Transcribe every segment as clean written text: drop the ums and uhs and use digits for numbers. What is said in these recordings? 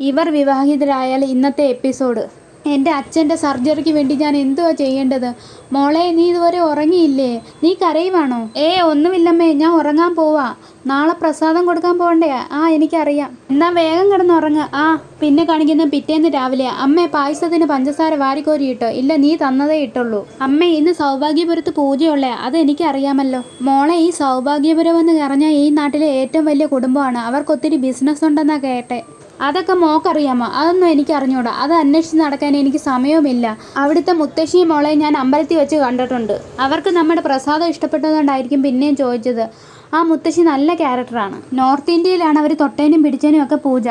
ഇവർ വിവാഹിതരായാൽ ഇന്നത്തെ എപ്പിസോഡ്. എൻ്റെ അച്ഛൻ്റെ സർജറിക്ക് വേണ്ടി ഞാൻ എന്തുവാ ചെയ്യേണ്ടത്? മോളെ, നീ ഇതുവരെ ഉറങ്ങിയില്ലേ? നീ കരയുവാണോ? ഒന്നുമില്ലമ്മേ, ഞാൻ ഉറങ്ങാൻ പോവാ. നാളെ പ്രസാദം കൊടുക്കാൻ പോകണ്ടേ? എനിക്കറിയാം. എന്നാ വേഗം കിടന്നുറങ്ങ. പിന്നെ കാണിക്കുന്ന പിറ്റേന്ന് രാവിലെ. അമ്മേ, പായസത്തിന് പഞ്ചസാര വാരിക്കോരി ഇട്ടോ? ഇല്ല, നീ തന്നതേ ഇട്ടുള്ളൂ. അമ്മേ, ഇന്ന് സൗഭാഗ്യപുരത്ത് പൂജയുള്ളേ, അത് എനിക്കറിയാമല്ലോ. മോളെ, ഈ സൗഭാഗ്യപുരം എന്ന് പറഞ്ഞാൽ ഈ നാട്ടിലെ ഏറ്റവും വലിയ കുടുംബമാണ്. അവർക്കൊത്തിരി ബിസിനസ് ഉണ്ടെന്നാ കേട്ടെ. അതൊക്കെ മോക്കറിയാമോ? അതൊന്നും എനിക്ക് അറിഞ്ഞൂടാ. അത് അന്വേഷിച്ച് നടക്കാൻ എനിക്ക് സമയവുമില്ല. അവിടുത്തെ മുത്തശ്ശിയും മോളെ ഞാൻ അമ്പലത്തിൽ വെച്ച് കണ്ടിട്ടുണ്ട്. അവർക്ക് നമ്മുടെ പ്രസാദം ഇഷ്ടപ്പെട്ടതുകൊണ്ടായിരിക്കും പിന്നെയും ചോദിച്ചത്. ആ മുത്തശ്ശി നല്ല ക്യാരക്ടറാണ്. നോർത്ത് ഇന്ത്യയിലാണ് അവർ തൊട്ടേനും പിടിച്ചേനും ഒക്കെ പൂജ.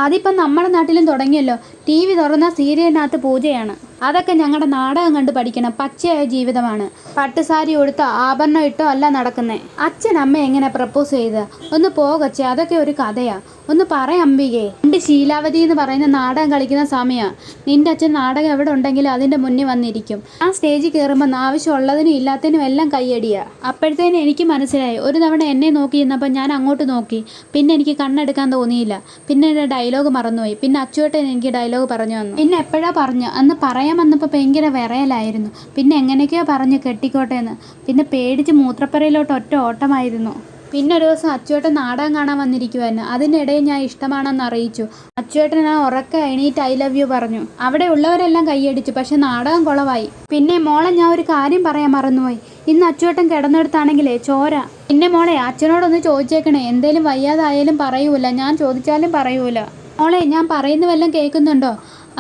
അതിപ്പം നമ്മുടെ നാട്ടിലും തുടങ്ങിയല്ലോ. TV തുറന്ന സീരിയലിനകത്ത് പൂജയാണ്. അതൊക്കെ ഞങ്ങളുടെ നാടകം കണ്ട് പഠിക്കണം. പച്ചയായ ജീവിതമാണ്. പട്ടുസാരി ഉടുത്തോ ആഭരണം ഇട്ടോ അല്ല നടക്കുന്നേ. അച്ഛൻ അമ്മ എങ്ങനെ പ്രപ്പോസ് ചെയ്ത്? ഒന്ന് പോകച്ചേ, അതൊക്കെ ഒരു കഥയാ. ഒന്ന് അംബികേ. ശീലാവതി എന്ന് പറയുന്ന നാടകം കളിക്കുന്ന സമയമാണ്. നിന്റെ അച്ഛൻ നാടകം എവിടെ ഉണ്ടെങ്കിലും അതിൻ്റെ മുന്നിൽ വന്നിരിക്കും. ആ സ്റ്റേജിൽ കയറുമ്പോൾ ആവശ്യമുള്ളതിനും ഇല്ലാത്തതിനും എല്ലാം കയ്യടിയാ. അപ്പോഴത്തേനും എനിക്ക് മനസ്സിലായി. ഒരു തവണ എന്നെ നോക്കി നിന്നപ്പോൾ ഞാൻ അങ്ങോട്ട് നോക്കി. പിന്നെ എനിക്ക് കണ്ണെടുക്കാൻ തോന്നിയില്ല. പിന്നെ എൻ്റെ ഡയലോഗ് മറന്നുപോയി. പിന്നെ അച്ചുവേട്ടൻ എനിക്ക് ഡയലോഗ് പറഞ്ഞു തന്നു. പിന്നെ എപ്പോഴാ പറഞ്ഞു? അന്ന് പറയാൻ വന്നപ്പോൾ ഭയങ്കര വിറയലായിരുന്നു. പിന്നെ എങ്ങനെയൊക്കെയോ പറഞ്ഞു കെട്ടിക്കോട്ടെ എന്ന്. പിന്നെ പേടിച്ച് മൂത്രപ്പുരയിലോട്ട് ഒറ്റ ഓട്ടമായിരുന്നു. പിന്നെ ഒരു ദിവസം അച്ചുവേട്ടൻ നാടകം കാണാൻ വന്നിരിക്കുമായിരുന്നു. അതിനിടയിൽ ഞാൻ ഇഷ്ടമാണെന്ന് അറിയിച്ചു. അച്ചുവേട്ടൻ ഉറക്ക എണീറ്റ് I love you പറഞ്ഞു. അവിടെ ഉള്ളവരെല്ലാം കൈയടിച്ചു. പക്ഷെ നാടകം കുളവായി. പിന്നെ മോളെ, ഞാൻ ഒരു കാര്യം പറയാൻ മറന്നുപോയി. ഇന്ന് അച്ചുവേട്ടൻ കിടന്നെടുത്താണെങ്കിലേ ചോര. പിന്നെ മോളെ, അച്ഛനോടൊന്ന് ചോദിച്ചേക്കണേ. എന്തേലും വയ്യാതായാലും പറയൂല. ഞാൻ ചോദിച്ചാലും പറയൂല. മോളെ, ഞാൻ പറയുന്ന വല്ലതും കേൾക്കുന്നുണ്ടോ?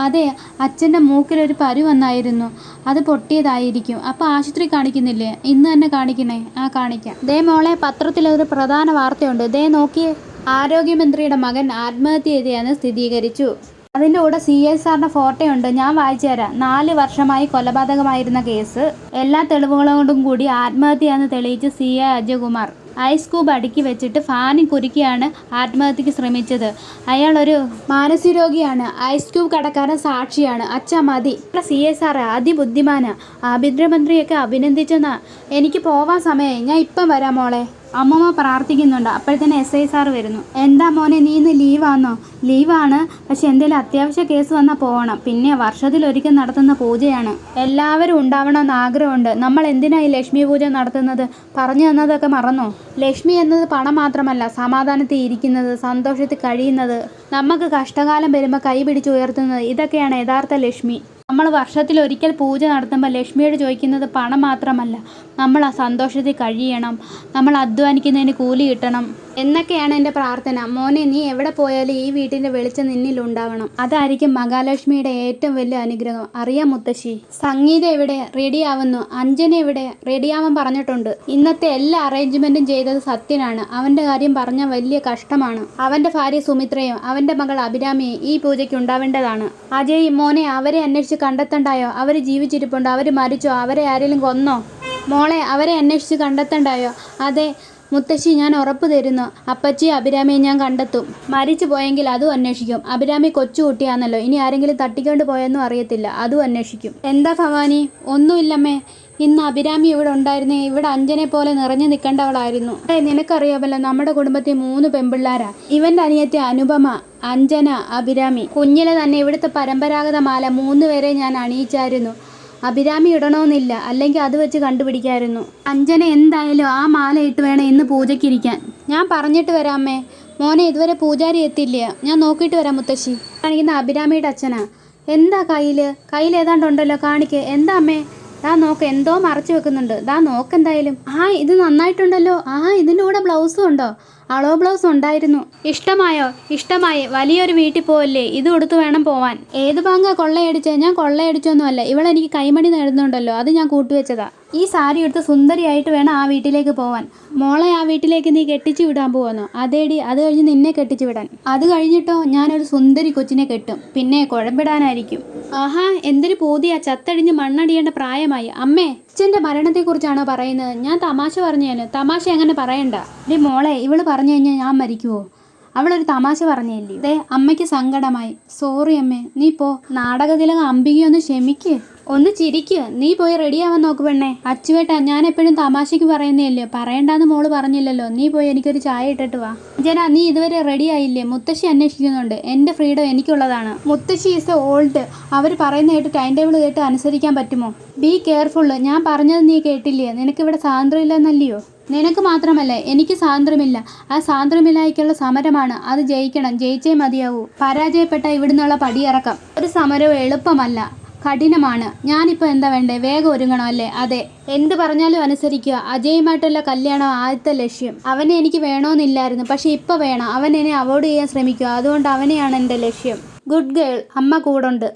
അതെ, അച്ഛൻ്റെ മൂക്കിലൊരു പരു വന്നായിരുന്നു. അത് പൊട്ടിയതായിരിക്കും. അപ്പോൾ ആശുപത്രി കാണിക്കുന്നില്ലേ? ഇന്ന് തന്നെ കാണിക്കണേ? കാണിക്കാം. ദേ മോളെ, പത്രത്തിലൊരു പ്രധാന വാർത്തയുണ്ട്. ദേ നോക്കിയേ. ആരോഗ്യമന്ത്രിയുടെ മകൻ ആത്മഹത്യ ചെയ്തെന്ന് സ്ഥിരീകരിച്ചു. അതിൻ്റെ കൂടെ CSRൻ്റെ ഫോട്ടോയുണ്ട്. ഞാൻ വായിച്ചു തരാം. 4 വർഷമായി കൊലപാതകമായിരുന്ന കേസ്. എല്ലാ തെളിവുകളോടും കൂടി ആത്മഹത്യയാണെന്ന് തെളിയിച്ച് CA അജയകുമാർ ഐസ് ക്യൂബ് അടുക്കി വെച്ചിട്ട് ഫാനിൽ കുരുക്കിയാണ് ആത്മഹത്യക്ക് ശ്രമിച്ചത്. അയാളൊരു മാനസിക രോഗിയാണ്. ഐസ് ക്യൂബ് കടക്കാരൻ സാക്ഷിയാണ്. അച്ഛാ മതി. CSR അതിബുദ്ധിമാനാ. ആഭ്യന്തരമന്ത്രിയൊക്കെ അഭിനന്ദിച്ചെന്നാ. എനിക്ക് പോവാൻ സമയമായി. ഞാൻ ഇപ്പം വരാം മോളെ. അമ്മമ്മ പ്രാർത്ഥിക്കുന്നുണ്ട്. അപ്പോഴത്തേന് SI സാർ വരുന്നു. എന്താ മോനെ, നീ ഇന്ന് ലീവാണോ? ലീവാണ്, പക്ഷെ എന്തെങ്കിലും അത്യാവശ്യ കേസ് വന്നാൽ പോകണം. പിന്നെ വർഷത്തിലൊരിക്കൽ നടത്തുന്ന പൂജയാണ്. എല്ലാവരും ഉണ്ടാവണമെന്ന് ആഗ്രഹമുണ്ട്. നമ്മൾ എന്തിനാ ഈ ലക്ഷ്മി പൂജ നടത്തുന്നത്? പറഞ്ഞു തന്നതൊക്കെ മറന്നോ? ലക്ഷ്മി എന്നത് പണം മാത്രമല്ല, സമാധാനത്തിൽ ഇരിക്കുന്നത്, സന്തോഷത്തിൽ കഴിയുന്നത്, നമുക്ക് കഷ്ടകാലം വരുമ്പോൾ കൈ പിടിച്ചുയർത്തുന്നത്, ഇതൊക്കെയാണ് യഥാർത്ഥ ലക്ഷ്മി. നമ്മൾ വർഷത്തിലൊരിക്കൽ പൂജ നടത്തുമ്പോൾ ലക്ഷ്മിയോട് ചോദിക്കുന്നത് പണം മാത്രമല്ല, നമ്മൾ ആ സന്തോഷത്തിൽ കഴിയണം, നമ്മൾ അധ്വാനിക്കുന്നതിന് കൂലി കിട്ടണം എന്നൊക്കെയാണ് എൻ്റെ പ്രാർത്ഥന. മോനെ, നീ എവിടെ പോയാലും ഈ വീട്ടിൻ്റെ വെളിച്ചം നിന്നിലുണ്ടാവണം. അതായിരിക്കും മഹാലക്ഷ്മിയുടെ ഏറ്റവും വലിയ അനുഗ്രഹം. അറിയാം മുത്തശ്ശി. സംഗീത എവിടെ? റെഡിയാവുന്നു. അഞ്ജന എവിടെ? റെഡിയാവാൻ പറഞ്ഞിട്ടുണ്ട്. ഇന്നത്തെ എല്ലാ അറേഞ്ച്മെൻറ്റും ചെയ്തത് സത്യനാണ്. അവൻ്റെ കാര്യം പറഞ്ഞാൽ വലിയ കഷ്ടമാണ്. അവൻ്റെ ഭാര്യ സുമിത്രയും അവൻ്റെ മകൾ അഭിരാമിയും ഈ പൂജയ്ക്ക് ഉണ്ടാവേണ്ടതാണ്. അജയ് മോനെ, അവരെ അന്വേഷിച്ച് കണ്ടെത്തണ്ടായോ? അവർ ജീവിച്ചിരിപ്പുണ്ടോ? അവർ മരിച്ചോ? അവരെ ആരെങ്കിലും കൊന്നോ? മോളെ, അവരെ അന്വേഷിച്ച് കണ്ടെത്തണ്ടായോ? അതെ മുത്തശ്ശി, ഞാൻ ഉറപ്പ് തരുന്നു. അപ്പച്ചി അഭിരാമിയെ ഞാൻ കണ്ടെത്തും. മരിച്ചു പോയെങ്കിൽ അതും അന്വേഷിക്കും. അഭിരാമി കൊച്ചുകുട്ടിയാണല്ലോ. ഇനി ആരെങ്കിലും തട്ടിക്കൊണ്ട് പോയെന്നും അറിയത്തില്ല. അതും അന്വേഷിക്കും. എന്താ ഭവാനി? ഒന്നുമില്ലമ്മേ. ഇന്ന് അഭിരാമി ഇവിടെ ഉണ്ടായിരുന്നേ, ഇവിടെ അഞ്ജനെ പോലെ നിറഞ്ഞു നിൽക്കേണ്ടവളായിരുന്നു. നിനക്കറിയാമല്ലോ, നമ്മുടെ കുടുംബത്തിൽ 3 പെൺപിള്ളാരാ. ഇവൻ്റെ അനിയത്തി അനുപമ, അഞ്ജന, അഭിരാമി. കുഞ്ഞിലെ തന്നെ ഇവിടുത്തെ പരമ്പരാഗത മാല 3 പേരെ ഞാൻ അണിയിച്ചായിരുന്നു. അഭിരാമി ഇടണമെന്നില്ല, അല്ലെങ്കിൽ അത് വെച്ച് കണ്ടുപിടിക്കായിരുന്നു. അഞ്ജന എന്തായാലും ആ മാല ഇട്ട് വേണം ഇന്ന് പൂജയ്ക്കിരിക്കാൻ. ഞാൻ പറഞ്ഞിട്ട് വരാം അമ്മേ. മോനെ, ഇതുവരെ പൂജാരി എത്തില്ല. ഞാൻ നോക്കിയിട്ട് വരാം മുത്തശ്ശി. കാണിക്കുന്ന അഭിരാമിയുടെ അച്ഛനാ. എന്താ കയ്യിൽ ഏതാണ്ടുണ്ടല്ലോ, കാണിക്ക്. എന്താ അമ്മേ? ദാ നോക്ക്, എന്തോ മറച്ചു വെക്കുന്നുണ്ട്. ദാ നോക്കെന്തായാലും. ഇത് നന്നായിട്ടുണ്ടല്ലോ. ഇതിൻ്റെ കൂടെ ബ്ലൗസും ഉണ്ടോ? അളവ് ബ്ലൗസ് ഉണ്ടായിരുന്നു. ഇഷ്ടമായോ? ഇഷ്ടമായി. വലിയൊരു വീട്ടിൽ പോവല്ലേ, ഇത് കൊടുത്തു വേണം പോവാൻ. ഏത് ബാങ്കാ കൊള്ളയടിച്ചേ? ഞാൻ കൊള്ളയടിച്ചൊന്നുമല്ല. ഇവളെനിക്ക് കൈമണി നേടുന്നുണ്ടല്ലോ, അത് ഞാൻ കൂട്ടുവെച്ചതാ. ഈ സാരി എടുത്ത് സുന്ദരിയായിട്ട് വേണം ആ വീട്ടിലേക്ക് പോവാൻ. മോളെ, ആ വീട്ടിലേക്ക് നീ കെട്ടിച്ചു വിടാൻ പോവാന്നോ? അതേടി, അത് കഴിഞ്ഞ് നിന്നെ കെട്ടിച്ചു വിടാൻ. അത് കഴിഞ്ഞിട്ടോ ഞാനൊരു സുന്ദരി കൊച്ചിനെ കെട്ടും. പിന്നെ കുഴമ്പിടാനായിരിക്കും. എന്തൊരു പൂതിയാ. ചത്തടിഞ്ഞ് മണ്ണടിയേണ്ട പ്രായമായി. അമ്മേ, അച്ഛൻ്റെ മരണത്തെക്കുറിച്ചാണോ പറയുന്നത്? ഞാൻ തമാശ പറഞ്ഞേന്. തമാശ അങ്ങനെ പറയണ്ട. മോളെ, ഇവള് പറഞ്ഞു കഴിഞ്ഞാൽ ഞാൻ മരിക്കുവോ? അവളൊരു തമാശ പറഞ്ഞല്ലേ. അമ്മയ്ക്ക് സങ്കടമായി. സോറി അമ്മേ, നീ പോ. നാടകത്തിലങ്ങ് അംബികയൊന്ന് ക്ഷമിക്ക്. ഒന്ന് ചിരിക്കുക. നീ പോയി റെഡിയാവാൻ നോക്ക് പെണ്ണേ. അച്ചുവേട്ടാ, ഞാൻ എപ്പോഴും തമാശയ്ക്ക് പറയുന്നേയല്ലേ, പറയണ്ടാന്ന് മോള് പറഞ്ഞില്ലല്ലോ. നീ പോയി എനിക്കൊരു ചായ ഇട്ടിട്ട് വാ. ജന, നീ ഇതുവരെ റെഡി ആയില്ലേ? മുത്തശ്ശി അന്വേഷിക്കുന്നുണ്ട്. എൻ്റെ ഫ്രീഡം എനിക്കുള്ളതാണ്. മുത്തശ്ശി ഈസ് ഓൾഡ്. അവർ പറയുന്ന കേട്ട് ടൈം ടേബിൾ കേട്ട് അനുസരിക്കാൻ പറ്റുമോ? Be careful. ഞാൻ പറഞ്ഞത് നീ കേട്ടില്ലേ? നിനക്കിവിടെ സ്വാതന്ത്ര്യമില്ലെന്നല്ലയോ? നിനക്ക് മാത്രമല്ല, എനിക്ക് സ്വാതന്ത്ര്യമില്ല. ആ സ്വാതന്ത്ര്യമില്ലായ്ക്കുള്ള സമരമാണ്. അത് ജയിക്കണം. ജയിച്ചേ മതിയാവൂ. പരാജയപ്പെട്ട ഇവിടുന്നുള്ള പടിയിറക്കം. ഒരു സമരവും എളുപ്പമല്ല, കഠിനമാണ്. ഞാനിപ്പോൾ എന്താ വേണ്ടേ? വേഗം ഒരുങ്ങണം അല്ലേ? അതെ, എന്ത് പറഞ്ഞാലും അനുസരിക്കുക. അജയുമായിട്ടുള്ള കല്യാണം ആദ്യത്തെ ലക്ഷ്യം. അവനെ എനിക്ക് വേണമെന്നില്ലായിരുന്നു, പക്ഷെ ഇപ്പോൾ വേണം. അവൻ എന്നെ അവോയ്ഡ് ചെയ്യാൻ ശ്രമിക്കുക. അതുകൊണ്ട് അവനെയാണ് എൻ്റെ ലക്ഷ്യം. Good girl. അമ്മ കൂടുണ്ട്.